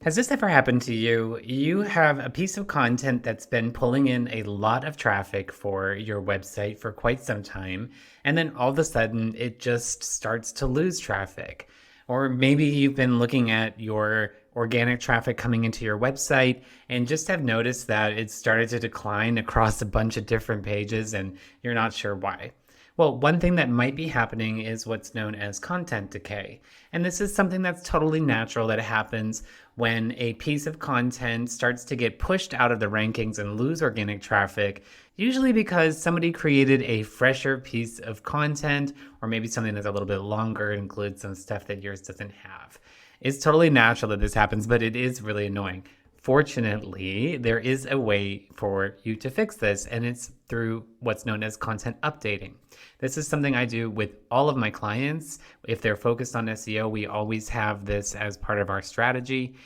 Has this ever happened to you? You have a piece of content that's been pulling in a lot of traffic for your website for quite some time, and then all of a sudden it just starts to lose traffic. Or maybe you've been looking at your organic traffic coming into your website and just have noticed that it started to decline across a bunch of different pages and you're not sure why. Well, one thing that might be happening is what's known as content decay. And this is something that's totally natural that happens when a piece of content starts to get pushed out of the rankings and lose organic traffic, usually because somebody created a fresher piece of content, or maybe something that's a little bit longer, includes some stuff that yours doesn't have. It's totally natural that this happens, but it is really annoying. Fortunately, there is a way for you to fix this, and it's through what's known as content updating. This is something I do with all of my clients. If they're focused on SEO, we always have this as part of our strategy,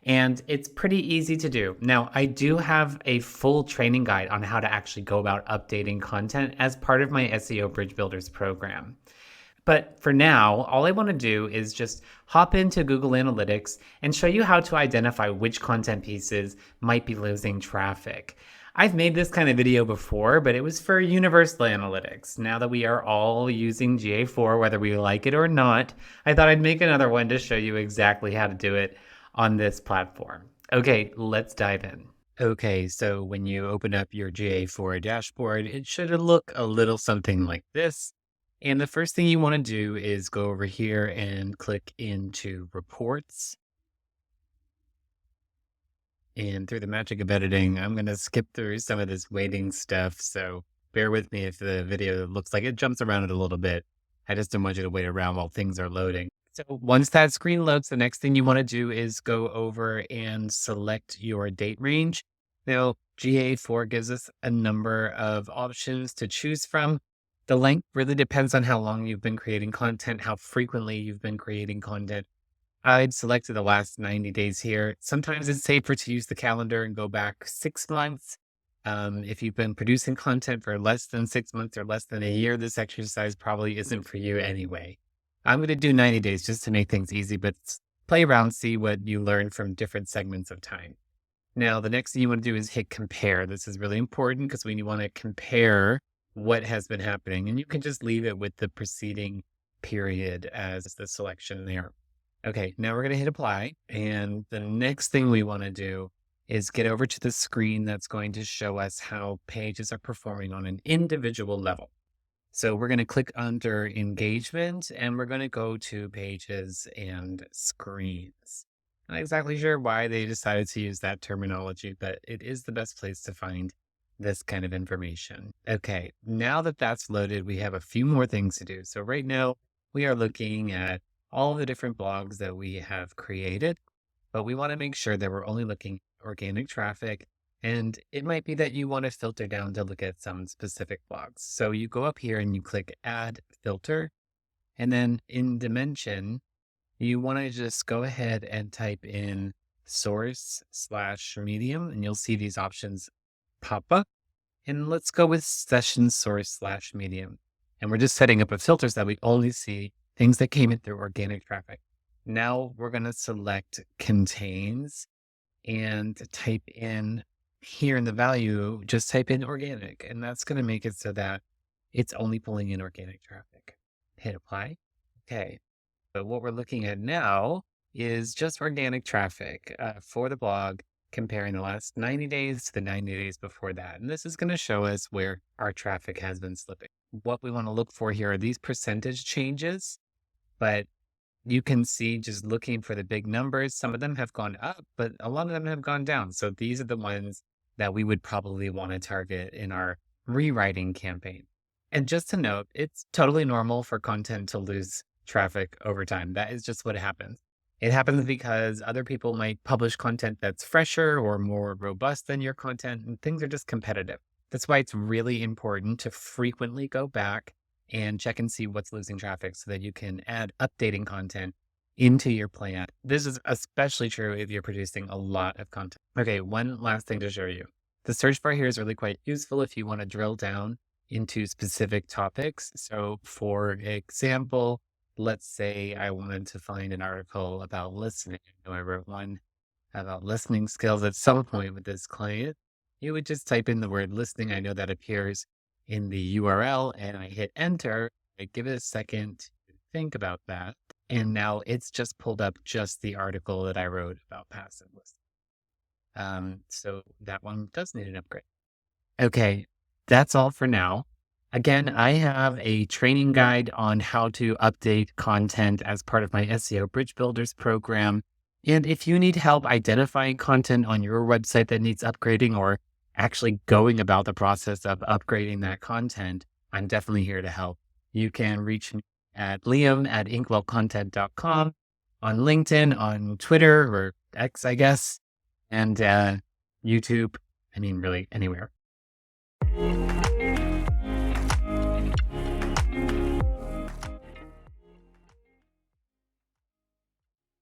and it's pretty easy to do. Now, I do have a full training guide on how to actually go about updating content as part of my SEO Bridge Builders program. But for now, all I want to do is just hop into Google Analytics and show you how to identify which content pieces might be losing traffic. I've made this kind of video before, but it was for universal analytics. Now that we are all using GA4, whether we like it or not, I thought I'd make another one to show you exactly how to do it on this platform. Okay, let's dive in. Okay, so when you open up your GA4 dashboard, it should look a little something like this. And the first thing you want to do is go over here and click into reports. And through the magic of editing, I'm going to skip through some of this waiting stuff. So bear with me if the video looks like it jumps around a little bit. I just don't want you to wait around while things are loading. So once that screen loads, the next thing you want to do is go over and select your date range. Now, GA4 gives us a number of options to choose from. The length really depends on how long you've been creating content, how frequently you've been creating content. I'd selected the last 90 days here. Sometimes it's safer to use the calendar and go back 6 months. If you've been producing content for less than 6 months or less than a year, this exercise probably isn't for you anyway. I'm going to do 90 days just to make things easy, but play around, see what you learn from different segments of time. Now, the next thing you want to do is hit compare. This is really important because when you want to compare what has been happening, and you can just leave it with the preceding period as the selection there. Okay, now we're going to hit apply. And the next thing we want to do is get over to the screen that's going to show us how pages are performing on an individual level. So we're going to click under engagement and we're going to go to pages and screens. Not exactly sure why they decided to use that terminology, but it is the best place to find this kind of information. Okay, now that that's loaded, we have a few more things to do. So right now we are looking at all the different blogs that we have created, but we want to make sure that we're only looking at organic traffic. And it might be that you want to filter down to look at some specific blogs. So you go up here and you click add filter. And then in dimension, you want to just go ahead and type in source/medium, and you'll see these options pop up. And let's go with session source/medium. And we're just setting up a filter so that we only see things that came in through organic traffic. Now we're going to select contains and type in here in the value, just type in organic. And that's going to make it so that it's only pulling in organic traffic. Hit apply. Okay. But what we're looking at now is just organic traffic for the blog, comparing the last 90 days to the 90 days before that. And this is going to show us where our traffic has been slipping. What we want to look for here are these percentage changes, but you can see just looking for the big numbers, some of them have gone up, but a lot of them have gone down. So these are the ones that we would probably want to target in our rewriting campaign. And just to note, it's totally normal for content to lose traffic over time. That is just what happens. It happens because other people might publish content that's fresher or more robust than your content, and things are just competitive. That's why it's really important to frequently go back and check and see what's losing traffic so that you can add updating content into your plan. This is especially true if you're producing a lot of content. Okay, one last thing to show you. The search bar here is really quite useful if you want to drill down into specific topics. So for example, let's say I wanted to find an article about listening. I wrote one about listening skills at some point with this client, you would just type in the word listening. I know that appears in the URL and I hit enter. I give it a second to think about that. And now it's just pulled up just the article that I wrote about passive listening. So that one does need an upgrade. Okay, that's all for now. Again, I have a training guide on how to update content as part of my SEO Bridge Builders program. And if you need help identifying content on your website that needs upgrading or actually going about the process of upgrading that content, I'm definitely here to help. You can reach me at liam@inkwellcontent.com, on LinkedIn, on Twitter or X, I guess, and YouTube. I mean, really anywhere.